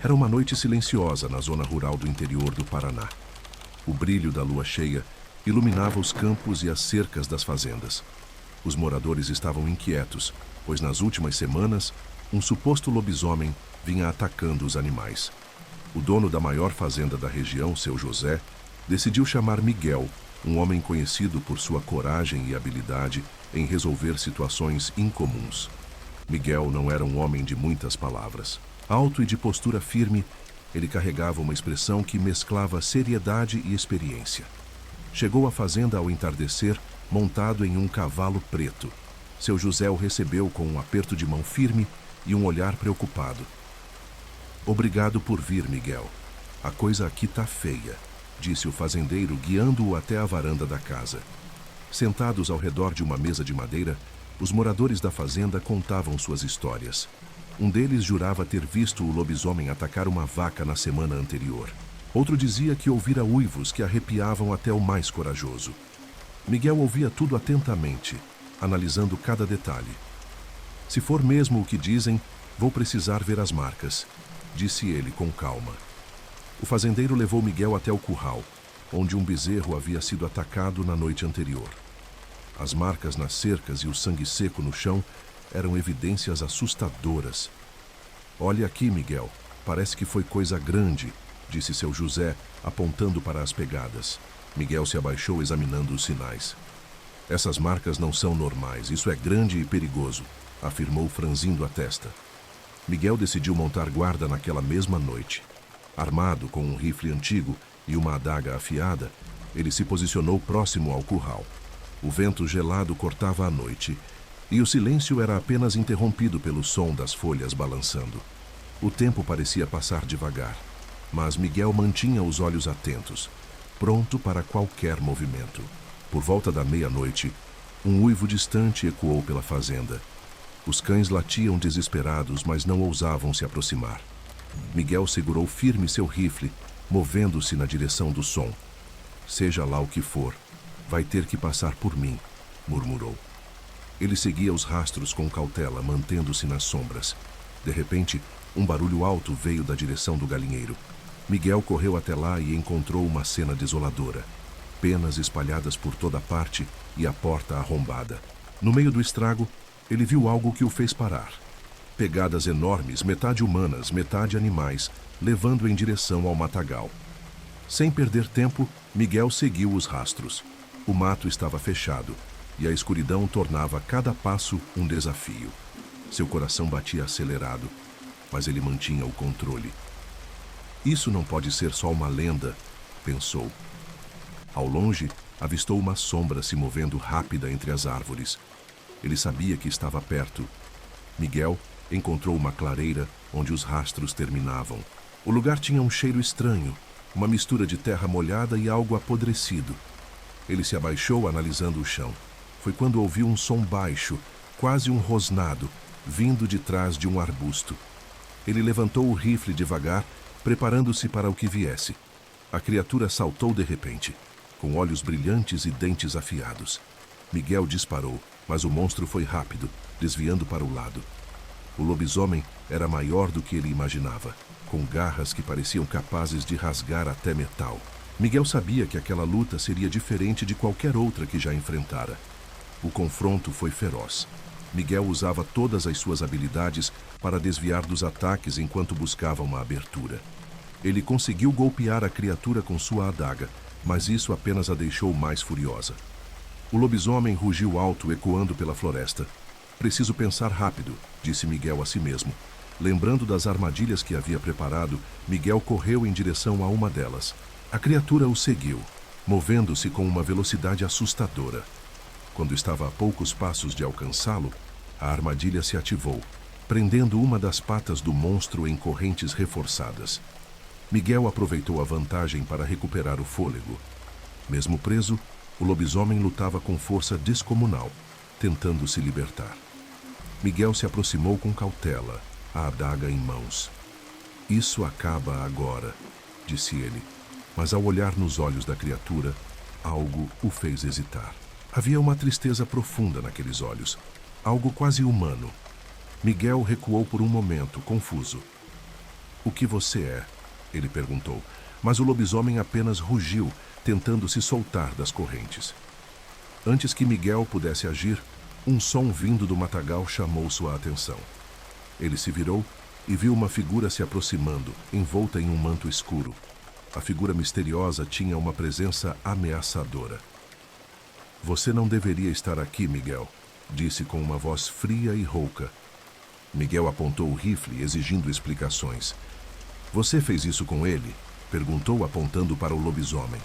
Era uma noite silenciosa na zona rural do interior do Paraná. O brilho da lua cheia iluminava os campos e as cercas das fazendas. Os moradores estavam inquietos, pois nas últimas semanas, um suposto lobisomem vinha atacando os animais. O dono da maior fazenda da região, seu José, decidiu chamar Miguel, um homem conhecido por sua coragem e habilidade em resolver situações incomuns. Miguel não era um homem de muitas palavras. Alto e de postura firme, ele carregava uma expressão que mesclava seriedade e experiência. Chegou à fazenda ao entardecer, montado em um cavalo preto. Seu José o recebeu com um aperto de mão firme e um olhar preocupado. "Obrigado por vir, Miguel. A coisa aqui tá feia", disse o fazendeiro, guiando-o até a varanda da casa. Sentados ao redor de uma mesa de madeira, os moradores da fazenda contavam suas histórias. Um deles jurava ter visto o lobisomem atacar uma vaca na semana anterior. Outro dizia que ouvira uivos que arrepiavam até o mais corajoso. Miguel ouvia tudo atentamente, analisando cada detalhe. "Se for mesmo o que dizem, vou precisar ver as marcas", disse ele com calma. O fazendeiro levou Miguel até o curral, onde um bezerro havia sido atacado na noite anterior. As marcas nas cercas e o sangue seco no chão eram evidências assustadoras. "Olha aqui, Miguel, parece que foi coisa grande", disse seu José, apontando para as pegadas. Miguel se abaixou examinando os sinais. "Essas marcas não são normais, isso é grande e perigoso", afirmou franzindo a testa. Miguel decidiu montar guarda naquela mesma noite. Armado com um rifle antigo e uma adaga afiada, ele se posicionou próximo ao curral. O vento gelado cortava a noite, e o silêncio era apenas interrompido pelo som das folhas balançando. O tempo parecia passar devagar, mas Miguel mantinha os olhos atentos, pronto para qualquer movimento. Por volta da meia-noite, um uivo distante ecoou pela fazenda. Os cães latiam desesperados, mas não ousavam se aproximar. Miguel segurou firme seu rifle, movendo-se na direção do som. "Seja lá o que for, vai ter que passar por mim", murmurou. Ele seguia os rastros com cautela, mantendo-se nas sombras. De repente, um barulho alto veio da direção do galinheiro. Miguel correu até lá e encontrou uma cena desoladora. Penas espalhadas por toda parte e a porta arrombada. No meio do estrago, ele viu algo que o fez parar. Pegadas enormes, metade humanas, metade animais, levando em direção ao matagal. Sem perder tempo, Miguel seguiu os rastros. O mato estava fechado e a escuridão tornava cada passo um desafio. Seu coração batia acelerado, mas ele mantinha o controle. "Isso não pode ser só uma lenda", pensou. Ao longe, avistou uma sombra se movendo rápida entre as árvores. Ele sabia que estava perto. Miguel encontrou uma clareira onde os rastros terminavam. O lugar tinha um cheiro estranho, uma mistura de terra molhada e algo apodrecido. Ele se abaixou analisando o chão. Foi quando ouviu um som baixo, quase um rosnado, vindo de trás de um arbusto. Ele levantou o rifle devagar, preparando-se para o que viesse. A criatura saltou de repente, com olhos brilhantes e dentes afiados. Miguel disparou, mas o monstro foi rápido, desviando para o lado. O lobisomem era maior do que ele imaginava, com garras que pareciam capazes de rasgar até metal. Miguel sabia que aquela luta seria diferente de qualquer outra que já enfrentara. O confronto foi feroz. Miguel usava todas as suas habilidades para desviar dos ataques enquanto buscava uma abertura. Ele conseguiu golpear a criatura com sua adaga, mas isso apenas a deixou mais furiosa. O lobisomem rugiu alto, ecoando pela floresta. "Preciso pensar rápido", disse Miguel a si mesmo. Lembrando das armadilhas que havia preparado, Miguel correu em direção a uma delas. A criatura o seguiu, movendo-se com uma velocidade assustadora. Quando estava a poucos passos de alcançá-lo, a armadilha se ativou, prendendo uma das patas do monstro em correntes reforçadas. Miguel aproveitou a vantagem para recuperar o fôlego. Mesmo preso, o lobisomem lutava com força descomunal, tentando se libertar. Miguel se aproximou com cautela, a adaga em mãos. "Isso acaba agora", disse ele, mas ao olhar nos olhos da criatura, algo o fez hesitar. Havia uma tristeza profunda naqueles olhos, algo quase humano. Miguel recuou por um momento, confuso. O que você é? Ele perguntou, mas o lobisomem apenas rugiu, tentando se soltar das correntes. Antes que Miguel pudesse agir, um som vindo do matagal chamou sua atenção. Ele se virou e viu uma figura se aproximando, envolta em um manto escuro. A figura misteriosa tinha uma presença ameaçadora. Você não deveria estar aqui, Miguel, disse com uma voz fria e rouca. Miguel apontou o rifle, exigindo explicações. Você fez isso com ele? Perguntou, apontando para o lobisomem.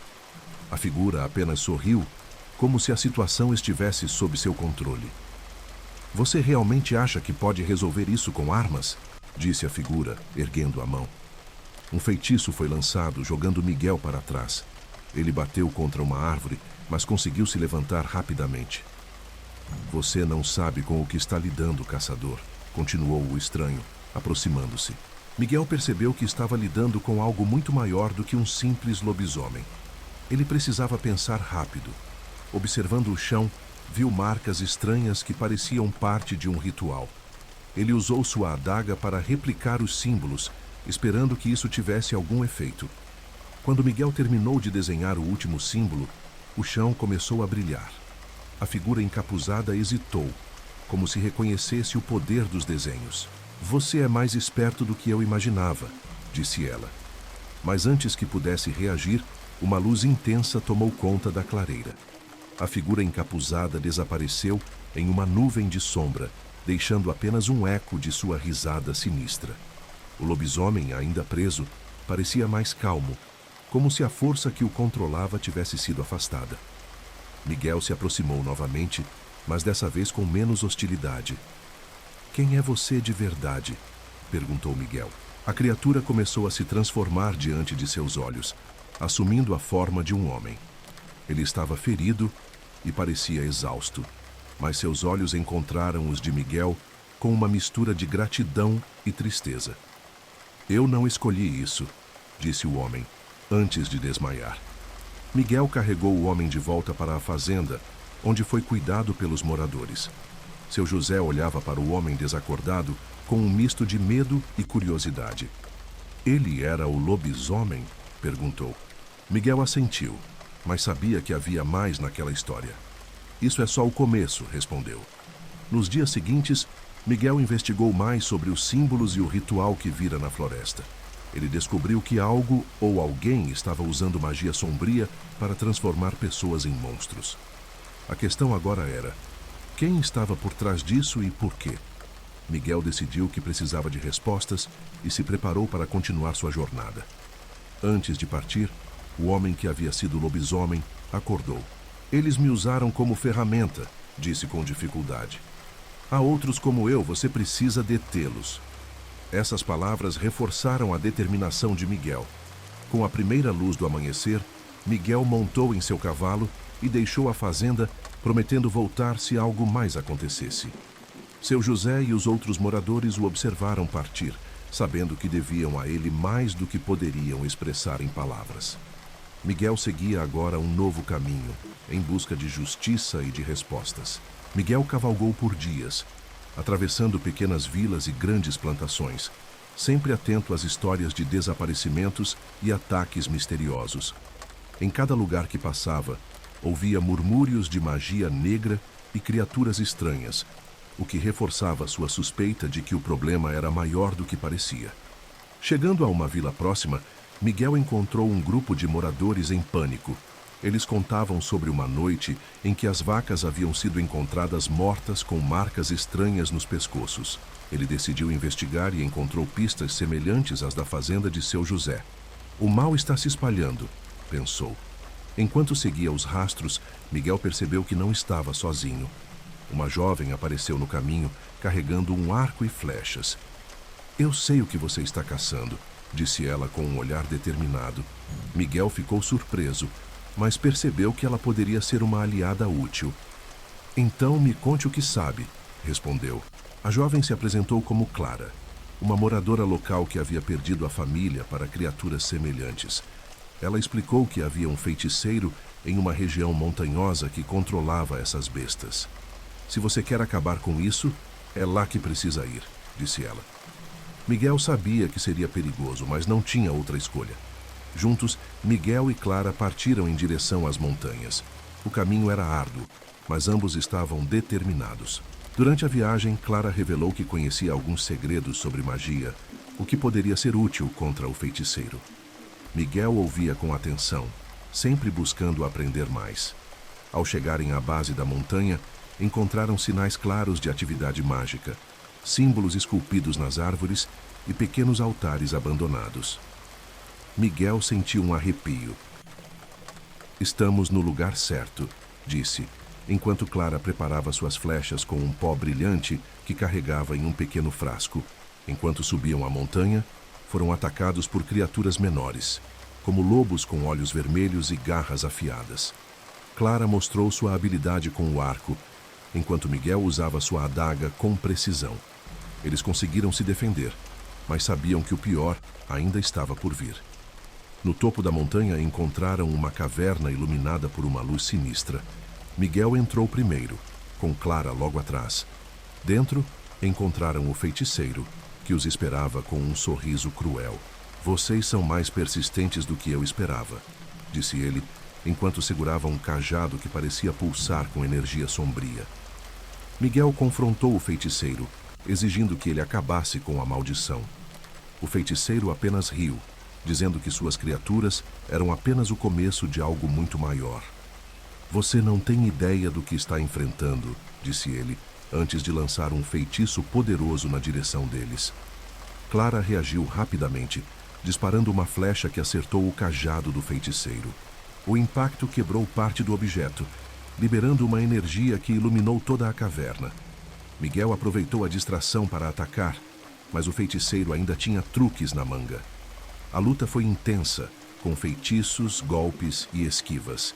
A figura apenas sorriu, como se a situação estivesse sob seu controle. Você realmente acha que pode resolver isso com armas? Disse a figura, erguendo a mão. Um feitiço foi lançado, jogando Miguel para trás. Ele bateu contra uma árvore, mas conseguiu se levantar rapidamente. Você não sabe com o que está lidando, caçador, continuou o estranho, aproximando-se. Miguel percebeu que estava lidando com algo muito maior do que um simples lobisomem. Ele precisava pensar rápido. Observando o chão, viu marcas estranhas que pareciam parte de um ritual. Ele usou sua adaga para replicar os símbolos, esperando que isso tivesse algum efeito. Quando Miguel terminou de desenhar o último símbolo, o chão começou a brilhar. A figura encapuzada hesitou, como se reconhecesse o poder dos desenhos. Você é mais esperto do que eu imaginava, disse ela. Mas antes que pudesse reagir, uma luz intensa tomou conta da clareira. A figura encapuzada desapareceu em uma nuvem de sombra, deixando apenas um eco de sua risada sinistra. O lobisomem, ainda preso, parecia mais calmo, como se a força que o controlava tivesse sido afastada. Miguel se aproximou novamente, mas dessa vez com menos hostilidade. Quem é você de verdade? Perguntou Miguel. A criatura começou a se transformar diante de seus olhos, assumindo a forma de um homem. Ele estava ferido e parecia exausto, mas seus olhos encontraram os de Miguel com uma mistura de gratidão e tristeza. Eu não escolhi isso, disse o homem, antes de desmaiar. Miguel carregou o homem de volta para a fazenda, onde foi cuidado pelos moradores. Seu José olhava para o homem desacordado com um misto de medo e curiosidade. Ele era o lobisomem? Perguntou. Miguel assentiu, mas sabia que havia mais naquela história. Isso é só o começo, respondeu. Nos dias seguintes, Miguel investigou mais sobre os símbolos e o ritual que vira na floresta. Ele descobriu que algo ou alguém estava usando magia sombria para transformar pessoas em monstros. A questão agora era: quem estava por trás disso e por quê? Miguel decidiu que precisava de respostas e se preparou para continuar sua jornada. Antes de partir, o homem que havia sido lobisomem acordou. Eles me usaram como ferramenta, disse com dificuldade. Há outros como eu, você precisa detê-los. Essas palavras reforçaram a determinação de Miguel. Com a primeira luz do amanhecer, Miguel montou em seu cavalo e deixou a fazenda, prometendo voltar se algo mais acontecesse. Seu José e os outros moradores o observaram partir, sabendo que deviam a ele mais do que poderiam expressar em palavras. Miguel seguia agora um novo caminho, em busca de justiça e de respostas. Miguel cavalgou por dias, atravessando pequenas vilas e grandes plantações, sempre atento às histórias de desaparecimentos e ataques misteriosos. Em cada lugar que passava, ouvia murmúrios de magia negra e criaturas estranhas, o que reforçava sua suspeita de que o problema era maior do que parecia. Chegando a uma vila próxima, Miguel encontrou um grupo de moradores em pânico. Eles contavam sobre uma noite em que as vacas haviam sido encontradas mortas com marcas estranhas nos pescoços. Ele decidiu investigar e encontrou pistas semelhantes às da fazenda de seu José. O mal está se espalhando, pensou. Enquanto seguia os rastros, Miguel percebeu que não estava sozinho. Uma jovem apareceu no caminho, carregando um arco e flechas. Eu sei o que você está caçando, disse ela com um olhar determinado. Miguel ficou surpreso, mas percebeu que ela poderia ser uma aliada útil. Então me conte o que sabe, respondeu. A jovem se apresentou como Clara, uma moradora local que havia perdido a família para criaturas semelhantes. Ela explicou que havia um feiticeiro em uma região montanhosa que controlava essas bestas. Se você quer acabar com isso, é lá que precisa ir, disse ela. Miguel sabia que seria perigoso, mas não tinha outra escolha. Juntos, Miguel e Clara partiram em direção às montanhas. O caminho era árduo, mas ambos estavam determinados. Durante a viagem, Clara revelou que conhecia alguns segredos sobre magia, o que poderia ser útil contra o feiticeiro. Miguel ouvia com atenção, sempre buscando aprender mais. Ao chegarem à base da montanha, encontraram sinais claros de atividade mágica, símbolos esculpidos nas árvores e pequenos altares abandonados. Miguel sentiu um arrepio. "Estamos no lugar certo", disse, enquanto Clara preparava suas flechas com um pó brilhante que carregava em um pequeno frasco. Enquanto subiam a montanha, foram atacados por criaturas menores, como lobos com olhos vermelhos e garras afiadas. Clara mostrou sua habilidade com o arco, enquanto Miguel usava sua adaga com precisão. Eles conseguiram se defender, mas sabiam que o pior ainda estava por vir. No topo da montanha encontraram uma caverna iluminada por uma luz sinistra. Miguel entrou primeiro, com Clara logo atrás. Dentro, encontraram o feiticeiro, que os esperava com um sorriso cruel. "Vocês são mais persistentes do que eu esperava", disse ele, enquanto segurava um cajado que parecia pulsar com energia sombria. Miguel confrontou o feiticeiro, exigindo que ele acabasse com a maldição. O feiticeiro apenas riu, dizendo que suas criaturas eram apenas o começo de algo muito maior. "Você não tem ideia do que está enfrentando", disse ele, antes de lançar um feitiço poderoso na direção deles. Clara reagiu rapidamente, disparando uma flecha que acertou o cajado do feiticeiro. O impacto quebrou parte do objeto, liberando uma energia que iluminou toda a caverna. Miguel aproveitou a distração para atacar, mas o feiticeiro ainda tinha truques na manga. A luta foi intensa, com feitiços, golpes e esquivas.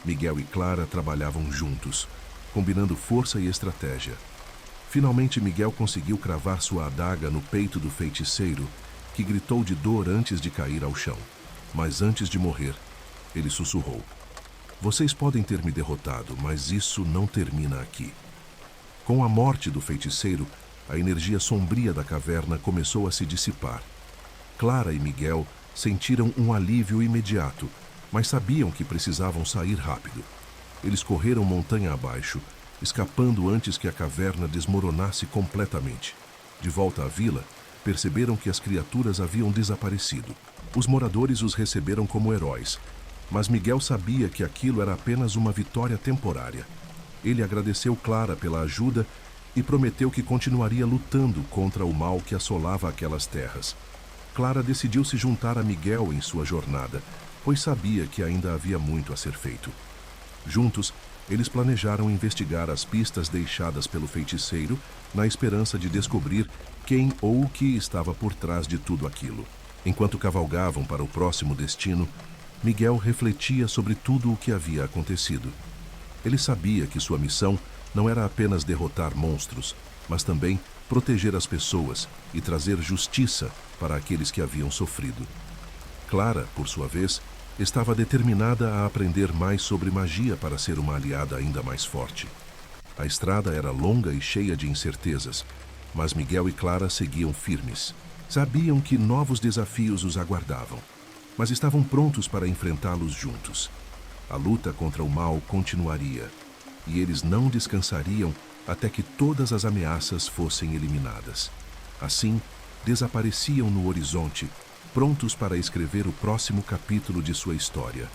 Miguel e Clara trabalhavam juntos, combinando força e estratégia. Finalmente, Miguel conseguiu cravar sua adaga no peito do feiticeiro, que gritou de dor antes de cair ao chão. Mas antes de morrer, ele sussurrou: "Vocês podem ter me derrotado, mas isso não termina aqui." Com a morte do feiticeiro, a energia sombria da caverna começou a se dissipar. Clara e Miguel sentiram um alívio imediato, mas sabiam que precisavam sair rápido. Eles correram montanha abaixo, escapando antes que a caverna desmoronasse completamente. De volta à vila, perceberam que as criaturas haviam desaparecido. Os moradores os receberam como heróis, mas Miguel sabia que aquilo era apenas uma vitória temporária. Ele agradeceu Clara pela ajuda e prometeu que continuaria lutando contra o mal que assolava aquelas terras. Clara decidiu se juntar a Miguel em sua jornada, pois sabia que ainda havia muito a ser feito. Juntos, eles planejaram investigar as pistas deixadas pelo feiticeiro, na esperança de descobrir quem ou o que estava por trás de tudo aquilo. Enquanto cavalgavam para o próximo destino, Miguel refletia sobre tudo o que havia acontecido. Ele sabia que sua missão não era apenas derrotar monstros, mas também proteger as pessoas e trazer justiça para aqueles que haviam sofrido. Clara, por sua vez, estava determinada a aprender mais sobre magia para ser uma aliada ainda mais forte. A estrada era longa e cheia de incertezas, mas Miguel e Clara seguiam firmes. Sabiam que novos desafios os aguardavam, mas estavam prontos para enfrentá-los juntos. A luta contra o mal continuaria, e eles não descansariam até que todas as ameaças fossem eliminadas. Assim, desapareciam no horizonte, prontos para escrever o próximo capítulo de sua história.